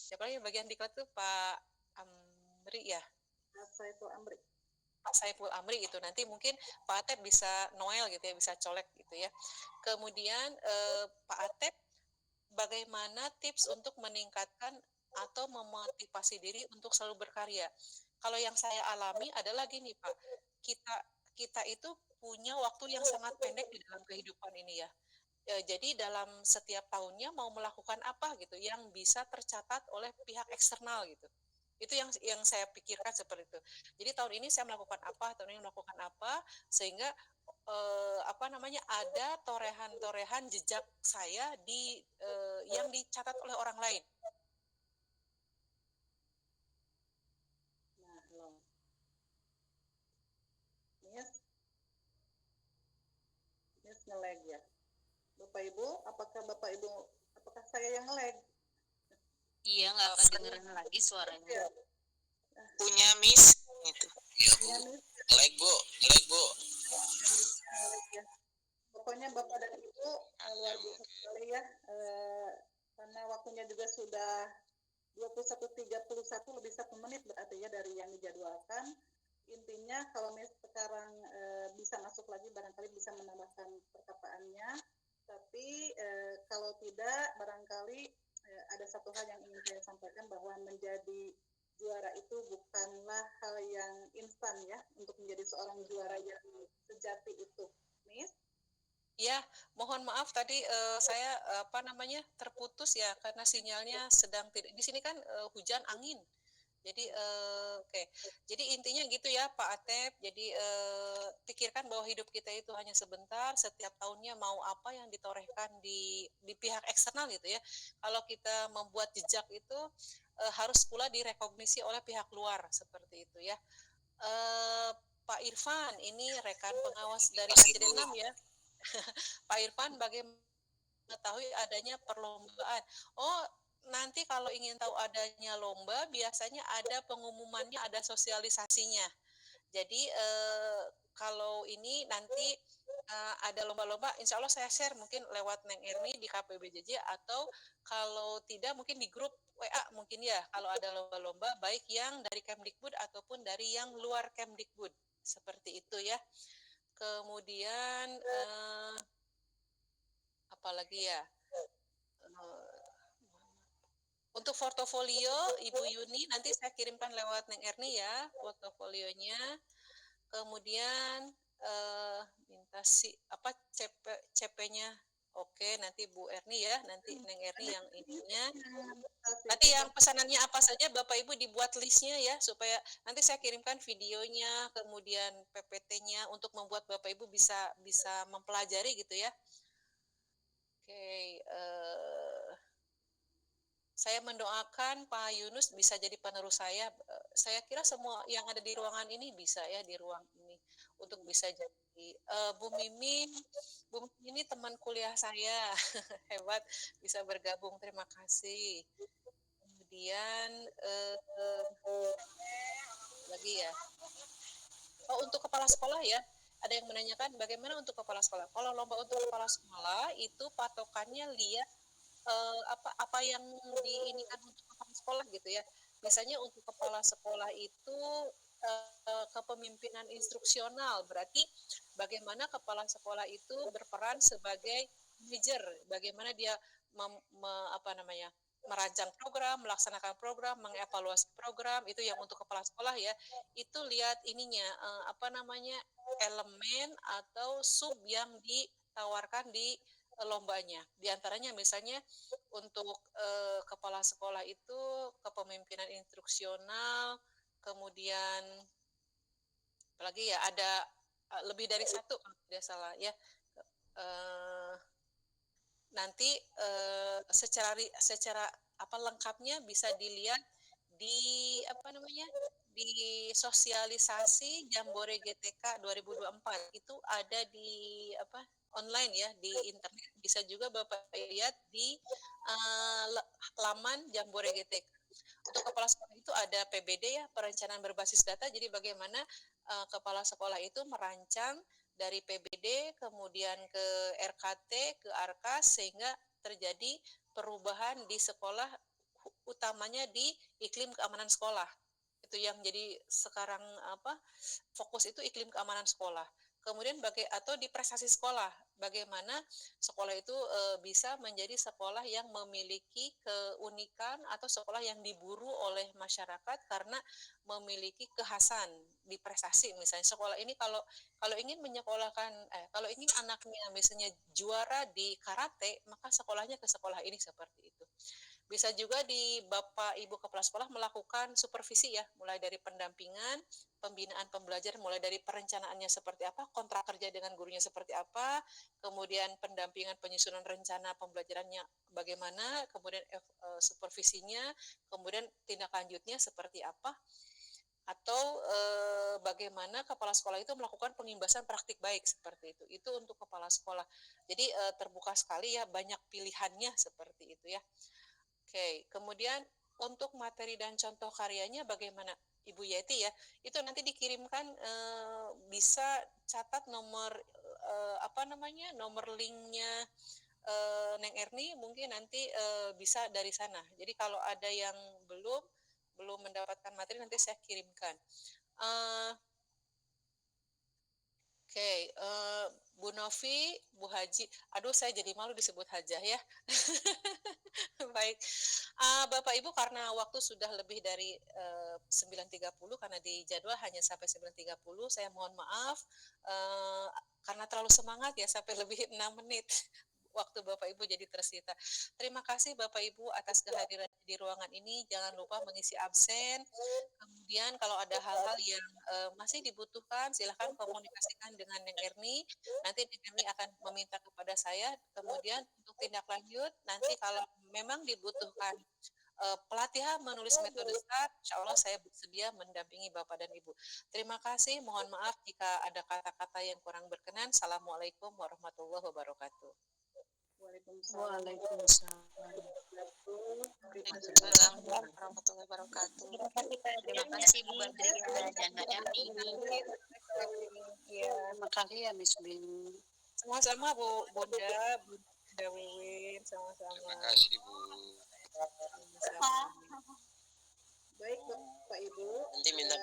siapa lagi bagian diklat itu Pak Amri ya. Pak Saiful Amri itu nanti mungkin Pak Atep bisa Noel gitu ya, bisa colek gitu ya. Kemudian Pak Atep bagaimana tips untuk meningkatkan atau memotivasi diri untuk selalu berkarya. Kalau yang saya alami adalah gini Pak, kita itu punya waktu yang sangat pendek di dalam kehidupan ini ya. Jadi dalam setiap tahunnya mau melakukan apa gitu yang bisa tercatat oleh pihak eksternal gitu. Itu yang saya pikirkan seperti itu. Jadi tahun ini saya melakukan apa, tahun ini melakukan apa, sehingga ada torehan-torehan jejak saya yang dicatat oleh orang lain. Miss nge-lag ya. Bapak Ibu, apakah saya yang nge-lag? Iya, nggak kedengeran lagi suaranya. Punya Miss itu. Iya Bu. Lag Bu. Ya. Pokoknya Bapak dan Ibu luar biasa sekali ya, karena waktunya juga sudah 21.31 lebih 1 menit berarti ya dari yang dijadwalkan. Intinya kalau sekarang bisa masuk lagi barangkali bisa menambahkan perkataannya, tapi kalau tidak barangkali ada satu hal yang ingin saya sampaikan, bahwa menjadi juara itu bukanlah hal yang instan ya, untuk menjadi seorang juara yang sejati itu, Miss. Ya, mohon maaf tadi saya terputus ya, karena sinyalnya sedang tidak. Di sini kan hujan angin. Jadi oke. Jadi intinya gitu ya Pak Atep. Jadi pikirkan bahwa hidup kita itu hanya sebentar, setiap tahunnya mau apa yang ditorehkan di pihak eksternal gitu ya. Kalau kita membuat jejak itu harus pula direkognisi oleh pihak luar seperti itu ya. Pak Irfan, ini rekan pengawas dari HCD6 ya. Pak Irfan, bagaimana mengetahui adanya perlombaan? Oh, nanti kalau ingin tahu adanya lomba, biasanya ada pengumumannya, ada sosialisasinya. Jadi kalau ini nanti ada lomba-lomba, insya Allah saya share mungkin lewat Neng Erni di KPBJJ, atau kalau tidak mungkin di grup WA mungkin ya, kalau ada lomba-lomba baik yang dari Kemdikbud ataupun dari yang luar Kemdikbud, seperti itu ya. Kemudian apalagi ya, untuk portofolio Ibu Yuni nanti saya kirimkan lewat Neng Erni ya portofolionya. Kemudian minta CP-nya. Oke, nanti Bu Erni ya, nanti Neng Erni yang ininya. Nanti yang pesanannya apa saja Bapak Ibu dibuat listnya ya, supaya nanti saya kirimkan videonya, kemudian PPT-nya untuk membuat Bapak Ibu bisa mempelajari gitu ya. Oke, saya mendoakan Pak Yunus bisa jadi penerus saya. Saya kira semua yang ada di ruangan ini bisa ya, di ruang ini untuk bisa jadi. Bu Mimin ini teman kuliah saya, hebat bisa bergabung. Terima kasih. Kemudian lagi ya. Oh, untuk kepala sekolah ya. Ada yang menanyakan bagaimana untuk kepala sekolah. Kalau lomba untuk kepala sekolah itu patokannya lihat apa yang diinikan untuk kepala sekolah gitu ya. Misalnya untuk kepala sekolah itu kepemimpinan instruksional, berarti bagaimana kepala sekolah itu berperan sebagai manajer, bagaimana dia merancang program, melaksanakan program, mengevaluasi program, itu yang untuk kepala sekolah ya. Itu lihat ininya elemen atau sub yang ditawarkan di lombanya. Di antaranya misalnya untuk kepala sekolah itu kepemimpinan instruksional, kemudian apalagi ya ada lebih dari satu kalau tidak salah ya. Nanti secara lengkapnya bisa dilihat di di sosialisasi Jambore GTK 2024 itu ada di online ya di internet, bisa juga Bapak lihat di laman Jambore GTK. Untuk kepala sekolah itu ada PBD ya, perencanaan berbasis data. Jadi bagaimana kepala sekolah itu merancang dari PBD kemudian ke RKT ke ARKAS sehingga terjadi perubahan di sekolah, utamanya di iklim keamanan sekolah. Itu yang jadi sekarang fokus itu iklim keamanan sekolah. Kemudian atau di prestasi sekolah, bagaimana sekolah itu bisa menjadi sekolah yang memiliki keunikan atau sekolah yang diburu oleh masyarakat karena memiliki kekhasan di prestasi. Misalnya sekolah ini kalau ingin menyekolahkan kalau ingin anaknya misalnya juara di karate, maka sekolahnya ke sekolah ini, seperti itu. Bisa juga di Bapak Ibu Kepala Sekolah melakukan supervisi ya, mulai dari pendampingan, pembinaan pembelajaran, mulai dari perencanaannya seperti apa, kontrak kerja dengan gurunya seperti apa, kemudian pendampingan penyusunan rencana pembelajarannya bagaimana, kemudian supervisinya, kemudian tindak lanjutnya seperti apa, atau bagaimana kepala sekolah itu melakukan pengimbasan praktik baik, seperti itu. Itu untuk kepala sekolah. Jadi terbuka sekali ya, banyak pilihannya seperti itu ya. Oke, kemudian untuk materi dan contoh karyanya bagaimana Ibu Yeti ya, itu nanti dikirimkan bisa catat nomor nomor linknya Neng Erni, mungkin nanti bisa dari sana. Jadi kalau ada yang belum mendapatkan materi nanti saya kirimkan. Oke, Bu Novi, Bu Haji, aduh saya jadi malu disebut Hajah ya. Baik, Bapak Ibu karena waktu sudah lebih dari 9.30 karena di jadwal hanya sampai 9.30, saya mohon maaf karena terlalu semangat ya sampai lebih 6 menit. Waktu Bapak Ibu jadi tersita. Terima kasih Bapak Ibu atas kehadiran di ruangan ini. Jangan lupa mengisi absen. Kemudian kalau ada hal-hal yang masih dibutuhkan, silahkan komunikasikan dengan Neng Erni. Nanti Neng Erni akan meminta kepada saya. Kemudian untuk tindak lanjut, nanti kalau memang dibutuhkan pelatihan menulis metode STAR, insya Allah saya bersedia mendampingi Bapak dan Ibu. Terima kasih, mohon maaf jika ada kata-kata yang kurang berkenan. Assalamualaikum warahmatullahi wabarakatuh. Waalaikumsalam. Waalaikumsalam warahmatullahi wabarakatuh. Terima kasih Bu Badria dan Mbak Erni. Terima kasih ya Miss Bin. Sama-sama Bu Bunda, Bunda Wiwin, sama-sama. Terima kasih Bu. Sama-sama. Baik Bapak Ibu. Nanti minta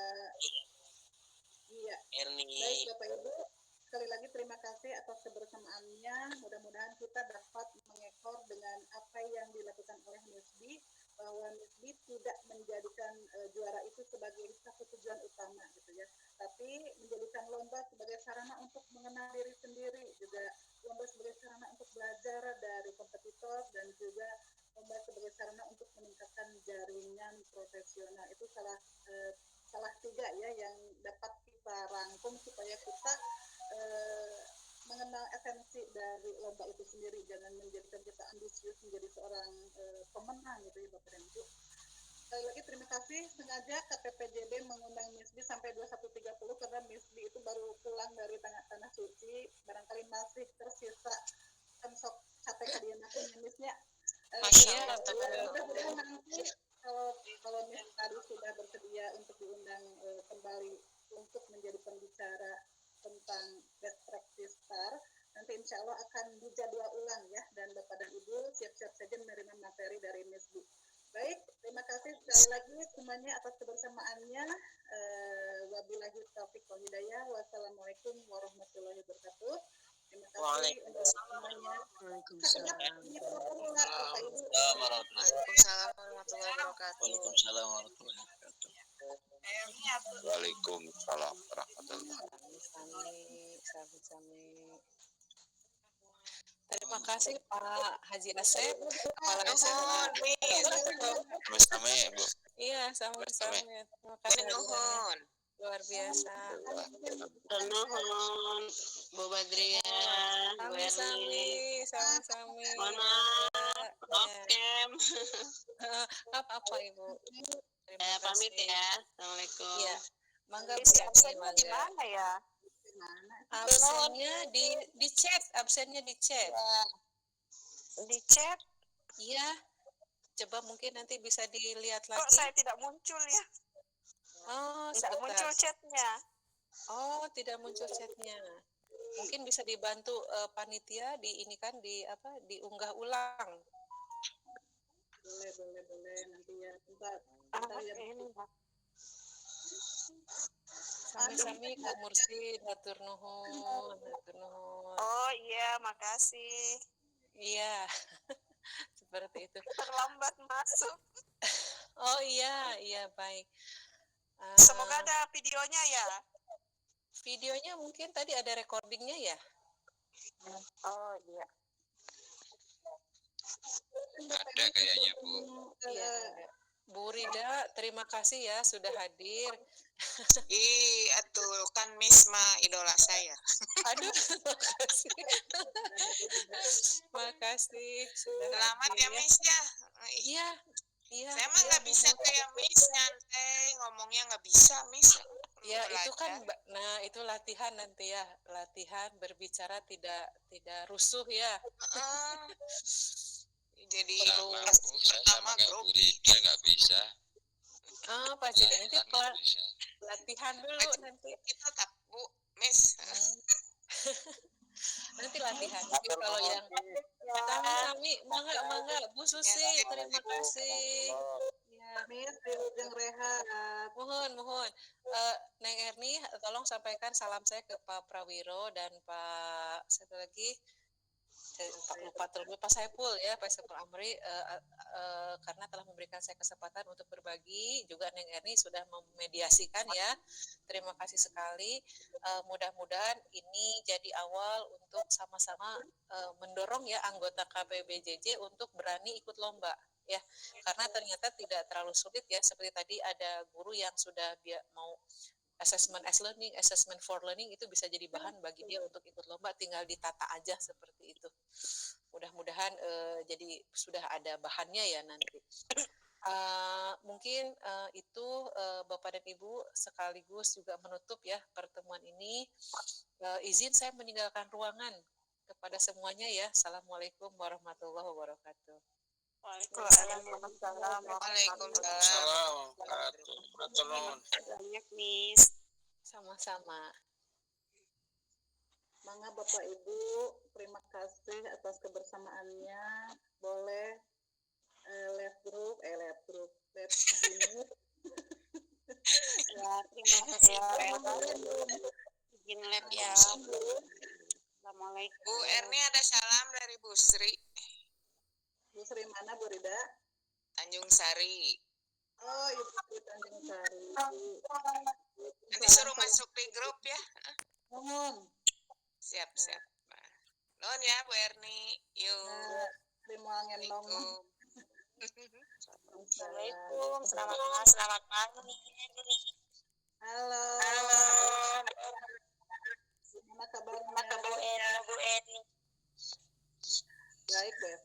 Iya. Erni. Baik Bapak Ibu, sekali lagi terima kasih atas kebersamaannya. Mudah-mudahan kita dapat mengekor dengan apa yang dilakukan oleh Misbi, bahwa Misbi tidak menjadikan juara itu sebagai satu tujuan utama gitu ya, tapi menjadikan lomba sebagai sarana untuk mengenal diri sendiri, juga lomba sebagai sarana untuk belajar dari kompetitor, dan juga lomba sebagai sarana untuk meningkatkan jaringan profesional. Itu salah tiga ya yang dapat kita rangkum supaya kita mengenal esensi dari lomba itu sendiri. Jangan menjadikan kita ambisius menjadi seorang pemenang gitu ya Bapak dan Ibu. Sekali lagi terima kasih. Sengaja KPPJB mengundang Misbi sampai 21.30 karena Misbi itu baru pulang dari tanah suci, barangkali masih tersisa kan sok capek kalian aku Misnya. Mudah-mudahan nanti kalau Miss tadi sudah bersedia untuk diundang kembali untuk menjadi pembicara tentang best practice STAR, nanti insya Allah akan dijadwal ulang ya, dan Bapak dan Ibu siap-siap saja menerima materi dari Miss Bu. Baik, terima kasih sekali lagi semuanya atas kebersamaannya. Wabillahi taufiq wal hidayah. Wassalamualaikum warahmatullahi wabarakatuh. Terima kasih untuk semuanya. Waalaikumsalam warahmatullahi wabarakatuh. Waalaikumsalam warahmatullahi wabarakatuh. Waalaikumsalam warahmatullahi wabarakatuh. Sami-sami. Terima kasih Pak Haji Asep, Kepala SMA. Sama-sama ya Bu. Iya, sama-sama. Terima kasih Nuhun. luar biasa. Nuhun. Bu Badria, Bu Erni. Sami-sami. Mana? Oke. Apa Ibu? Terima Pamit kasih. ya. Assalamualaikum. Iya. Mangga Bu Isi Yani, absennya di mangga. mana ya? Absennya di chat, absennya di chat. Di chat. Iya. Coba mungkin nanti bisa dilihat Kok lagi. saya tidak muncul ya? Oh, Tidak sebentar. muncul chatnya. Oh, tidak muncul chatnya. Mungkin bisa dibantu panitia di ini kan diunggah ulang. Boleh nanti ya. Bentar ya. Ini Sami-sami Kak Mursid, hatur nuhun. Oh iya, makasih. Iya. Seperti itu. Terlambat masuk. Oh iya baik. Semoga ada videonya ya. Videonya mungkin tadi ada recordingnya ya? Oh iya. Ada kayaknya Bu. Iya, ada. Bu Rida, terima kasih ya sudah hadir. Atuh kan Miss mah idola saya. Aduh, makasih. Makasih sudah Selamat hadir ya Miss ya. Iya. Saya mah nggak Bu. bisa kayak Miss nyantai, ngomongnya nggak bisa Miss. Ya itu kan, Belajar. nah itu latihan nanti ya, latihan berbicara tidak rusuh ya. Jadi Sama pas Bu, saya pertama sama kayak grup Bu Rida nggak bisa. Pasti nanti Kan nggak bisa. latihan dulu nanti. kita tak Bu Miss. Nanti latihan. Tapi kalau yang kami mangga Bu Susi, terima kasih. Ya, Miss Wilujeng Rehat. mohon. Neng Erni, tolong sampaikan salam saya ke Pak Prawiro dan Pak satu lagi. Pak Saiful ya, Pak Saiful Amri, karena telah memberikan saya kesempatan untuk berbagi. Juga Neng Erni sudah memediasikan ya. Terima kasih sekali. Mudah-mudahan ini jadi awal untuk sama-sama mendorong ya anggota KPBJJ untuk berani ikut lomba ya. Karena ternyata tidak terlalu sulit ya. Seperti tadi ada guru yang sudah mau assessment as learning, assessment for learning itu bisa jadi bahan bagi dia untuk ikut lomba, tinggal ditata aja seperti itu. Mudah-mudahan jadi sudah ada bahannya ya nanti. Mungkin itu Bapak dan Ibu sekaligus juga menutup ya pertemuan ini. Izin saya meninggalkan ruangan kepada semuanya ya. Assalamualaikum warahmatullahi wabarakatuh. Waalaikumsalam. Banyak, Miss. Sama-sama. Mangga Bapak Ibu, terima kasih atas kebersamaannya. Boleh lab group unit. Ya, terima kasih. Izin lab ya. Assalamualaikum. Bu Erni ada salam dari Bu Sri. Bu Sri mana Bu Rida? Tanjung Sari. Oh, Ibu Tanjung Sari. Nanti suruh masuk di grup ya. Mohon. Siap. Nuhun ya Bu Erni. Yuk. Terima ngendong. Assalamualaikum, selamat pagi. Halo. Gimana kabarnya? Bu Eni. Baik, Bu.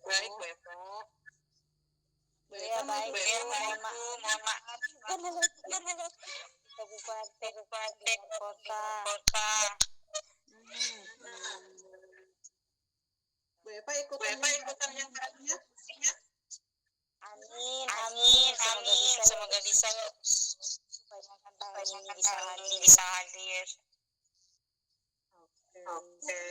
Ya, baik. Mohon maaf. Kabupaten kota. Bu Eva ikutan yang barunya? Amin. Semoga bisa tahun ini bisa hadir. Oke.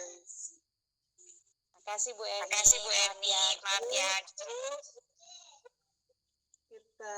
Makasih Bu Eni. Maaf ya. Kita